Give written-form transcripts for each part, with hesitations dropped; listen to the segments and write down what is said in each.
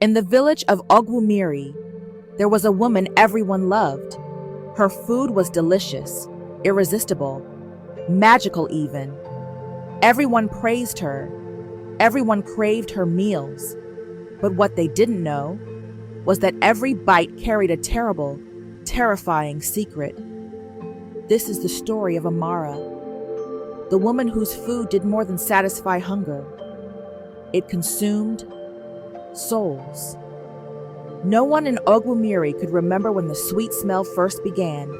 In the village of Ogwumiri, there was a woman everyone loved. Her food was delicious, irresistible, magical even. Everyone praised her. Everyone craved her meals. But what they didn't know was that every bite carried a terrible, terrifying secret. This is the story of Amara, the woman whose food did more than satisfy hunger. It consumed souls. No one in Ogwumiri could remember when the sweet smell first began,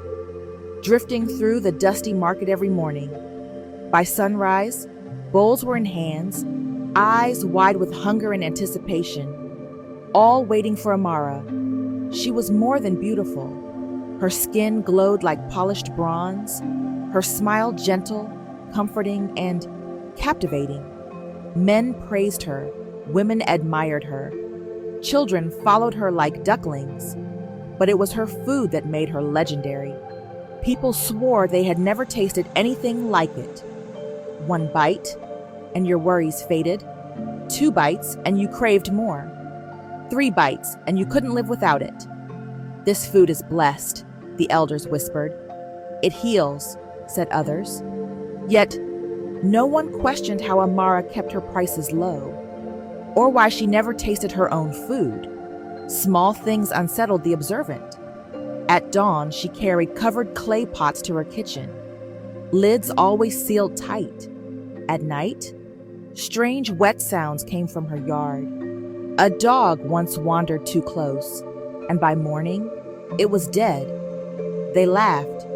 drifting through the dusty market every morning. By sunrise, bowls were in hands, eyes wide with hunger and anticipation, all waiting for Amara. She was more than beautiful. Her skin glowed like polished bronze, her smile gentle, comforting, and captivating. Men praised her, women admired her. Children followed her like ducklings, but it was her food that made her legendary. People swore they had never tasted anything like it. One bite, and your worries faded. 2 bites, and you craved more. 3 bites, and you couldn't live without it. This food is blessed, the elders whispered. It heals, said others. Yet, no one questioned how Amara kept her prices low, or why she never tasted her own food. Small things unsettled the observant. At dawn, she carried covered clay pots to her kitchen, lids always sealed tight. At night, strange wet sounds came from her yard. A dog once wandered too close, and by morning, it was dead. They laughed.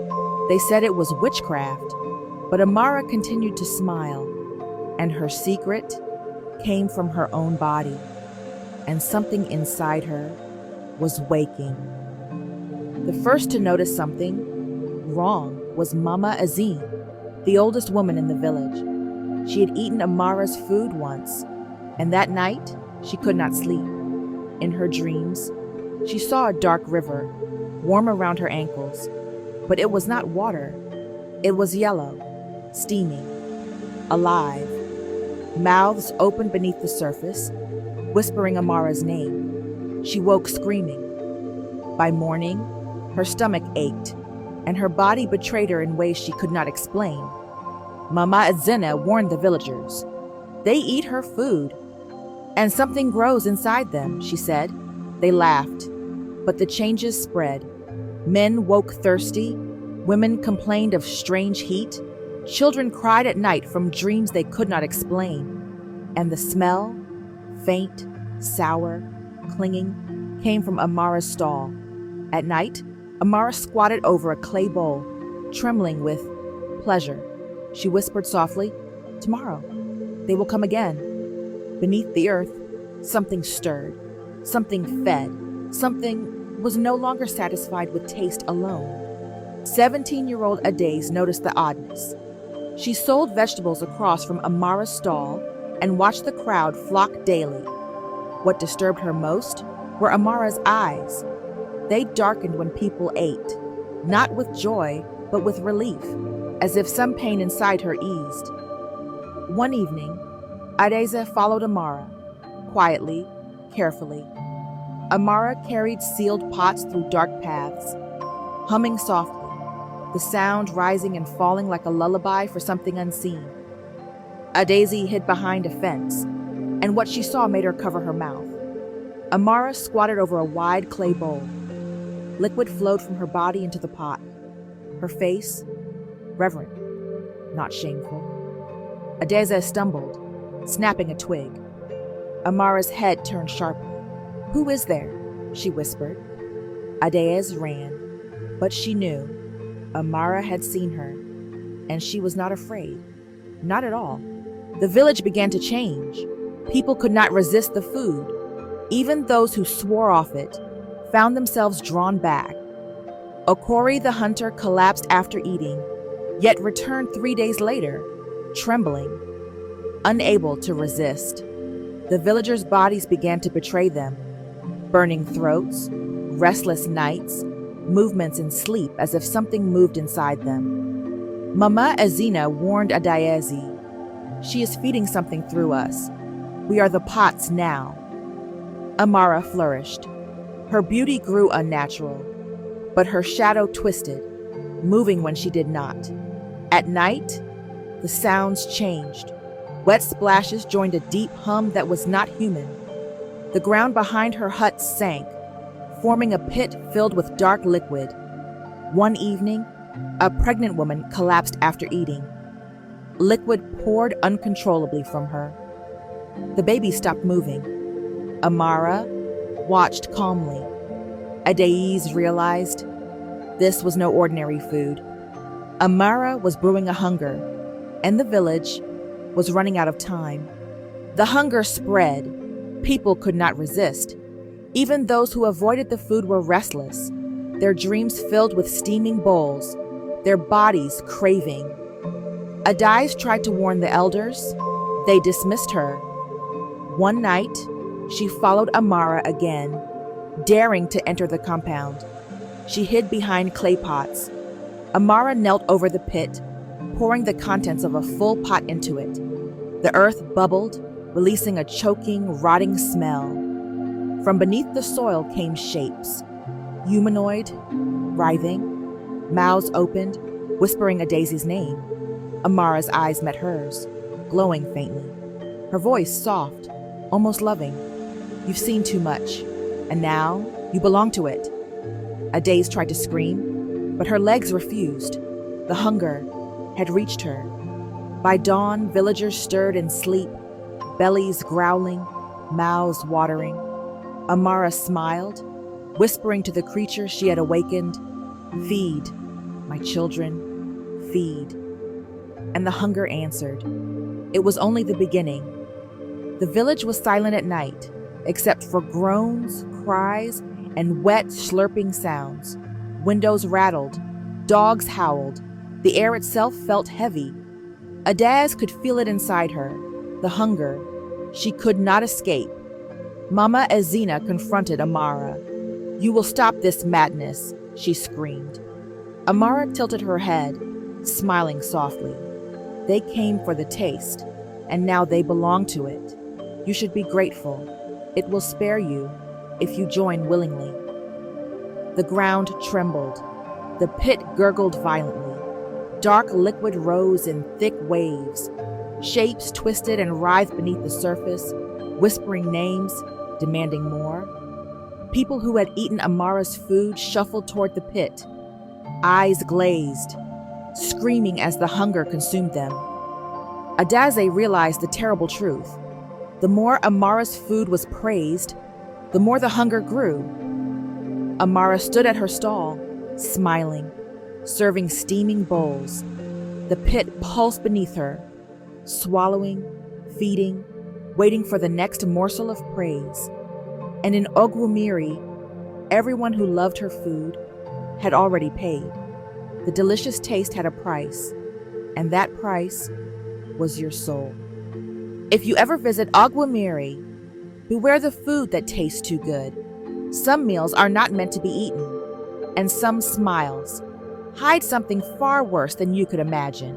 They said it was witchcraft, but Amara continued to smile, and her secret came from her own body, and something inside her was waking. The first to notice something wrong was Mama Azine, the oldest woman in the village. She had eaten Amara's food once, and that night she could not sleep. In her dreams, she saw a dark river, warm around her ankles, but it was not water. It was yellow, steaming, alive. Mouths opened beneath the surface, whispering Amara's name. She woke screaming. By morning, her stomach ached, and her body betrayed her in ways she could not explain. Mama Azina warned the villagers. They eat her food, and something grows inside them, she said. They laughed, but the changes spread. Men woke thirsty, women complained of strange heat, children cried at night from dreams they could not explain, and the smell, faint, sour, clinging, came from Amara's stall. At night, Amara squatted over a clay bowl, trembling with pleasure. She whispered softly, "Tomorrow, they will come again." Beneath the earth, something stirred, something fed, something was no longer satisfied with taste alone. 17-year-old Adaze noticed the oddness. She sold vegetables across from Amara's stall and watched the crowd flock daily. What disturbed her most were Amara's eyes. They darkened when people ate, not with joy, but with relief, as if some pain inside her eased. One evening, Adeza followed Amara, quietly, carefully. Amara carried sealed pots through dark paths, humming softly, the sound rising and falling like a lullaby for something unseen. Adezi hid behind a fence, and what she saw made her cover her mouth. Amara squatted over a wide clay bowl. Liquid flowed from her body into the pot. Her face, reverent, not shameful. Adeza stumbled, snapping a twig. Amara's head turned sharply. "Who is there?" she whispered. Adez ran, but she knew Amara had seen her, and she was not afraid. Not at all. The village began to change. People could not resist the food. Even those who swore off it found themselves drawn back. Okori the hunter collapsed after eating, yet returned 3 days later, trembling, unable to resist. The villagers' bodies began to betray them. Burning throats, restless nights, movements in sleep as if something moved inside them. Mama Azina warned Adayezi, "She is feeding something through us. We are the pots now." Amara flourished. Her beauty grew unnatural, but her shadow twisted, moving when she did not. At night, the sounds changed. Wet splashes joined a deep hum that was not human. The ground behind her hut sank, forming a pit filled with dark liquid. One evening, a pregnant woman collapsed after eating. Liquid poured uncontrollably from her. The baby stopped moving. Amara watched calmly. Adaiz realized this was no ordinary food. Amara was brewing a hunger, and the village was running out of time. The hunger spread. People could not resist. Even those who avoided the food were restless, their dreams filled with steaming bowls, their bodies craving. Adaiz tried to warn the elders. They dismissed her. One night, she followed Amara again, daring to enter the compound. She hid behind clay pots. Amara knelt over the pit, pouring the contents of a full pot into it. The earth bubbled, releasing a choking, rotting smell. From beneath the soil came shapes. Humanoid, writhing, mouths opened, whispering Adaizi's name. Amara's eyes met hers, glowing faintly. Her voice soft, almost loving. You've seen too much, and now you belong to it. Adaiz tried to scream, but her legs refused. The hunger had reached her. By dawn, villagers stirred in sleep, bellies growling, mouths watering. Amara smiled, whispering to the creature she had awakened, "Feed, my children, feed." And the hunger answered. It was only the beginning. The village was silent at night, except for groans, cries, and wet, slurping sounds. Windows rattled, dogs howled, the air itself felt heavy. Adaiz could feel it inside her, the hunger. She could not escape. Mama Ezina confronted Amara. "You will stop this madness," she screamed. Amara tilted her head, smiling softly. They came for the taste, and now they belong to it. You should be grateful. It will spare you if you join willingly. The ground trembled. The pit gurgled violently. Dark liquid rose in thick waves. Shapes twisted and writhed beneath the surface, whispering names, demanding more. People who had eaten Amara's food shuffled toward the pit, eyes glazed, screaming as the hunger consumed them. Adaiz realized the terrible truth. The more Amara's food was praised, the more the hunger grew. Amara stood at her stall, smiling, serving steaming bowls. The pit pulsed beneath her, swallowing, feeding, waiting for the next morsel of praise. And in Ogwumiri, everyone who loved her food had already paid. The delicious taste had a price, and that price was your soul. If you ever visit Ogwumiri, beware the food that tastes too good. Some meals are not meant to be eaten, and some smiles hide something far worse than you could imagine.